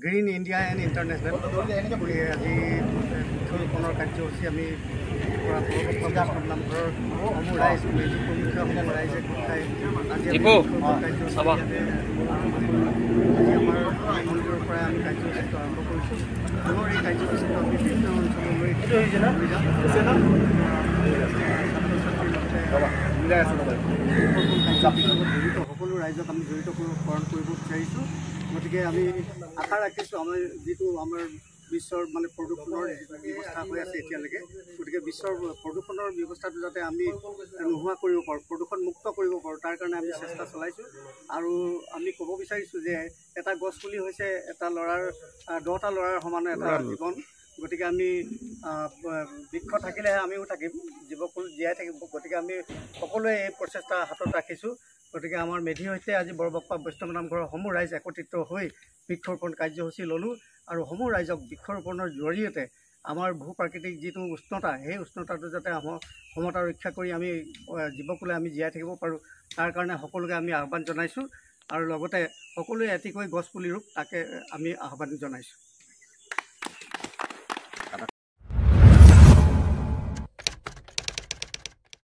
Green India and international আজি বৃক্ষৰোপণৰ কাৰ্যসূচী আমি নামঘৰৰ সমূহ ৰাইজ মেজি কমিটিৰ সমূহ ৰাইজে গোট খাই আজি কাৰ্যসূচী আজি আমাৰ মন্দিৰৰ পৰাই আমি কাৰ্যসূচীটো আৰম্ভ কৰিছোঁ। পুনৰ এই কাৰ্যসূচীটো আমি বিভিন্ন অঞ্চললৈ জড়িত সকলো ৰাইজক আমি জড়িতকৰণ কৰিব বিচাৰিছোঁ। গতিকে আমি আশা ৰাখিছোঁ আমাৰ যিটো আমাৰ বিশ্বৰ মানে প্ৰদূষণৰ ব্যৱস্থা হৈ আছে এতিয়ালৈকে, গতিকে বিশ্বৰ প্ৰদূষণৰ ব্যৱস্থাটো যাতে আমি নোহোৱা কৰিব পাৰোঁ, প্ৰদূষণমুক্ত কৰিব পাৰোঁ, তাৰ কাৰণে আমি চেষ্টা চলাইছোঁ। আৰু আমি ক'ব বিচাৰিছোঁ যে এটা গছপুলি হৈছে এটা ল'ৰাৰ 10টা ল'ৰাৰ সমান এটা জীৱন। গতিকে আমি বৃক্ষ থাকিলেহে আমিও থাকিম, জীৱকুল জীয়াই থাকিব। গতিকে আমি সকলোৱে এই প্ৰচেষ্টা হাতত ৰাখিছোঁ। গতিকে আমাৰ মেধিৰ সৈতে আজি বৰবাপ্পা বৈষ্ণৱ নামঘৰৰ সমূহ ৰাইজ একত্ৰিত হৈ বৃক্ষৰোপণ কাৰ্যসূচী ল'লোঁ আৰু সমূহ ৰাইজক বৃক্ষৰোপণৰ জৰিয়তে আমাৰ ভূ প্ৰাকৃতিক যিটো উষ্ণতা, সেই উষ্ণতাটো যাতে সমতা ৰক্ষা কৰি আমি জীৱকুলে আমি জীয়াই থাকিব পাৰোঁ, তাৰ কাৰণে সকলোকে আমি আহ্বান জনাইছোঁ। আৰু লগতে সকলোৱে এটিকৈ গছপুলি ৰুওক, তাকে আমি আহ্বান জনাইছোঁ।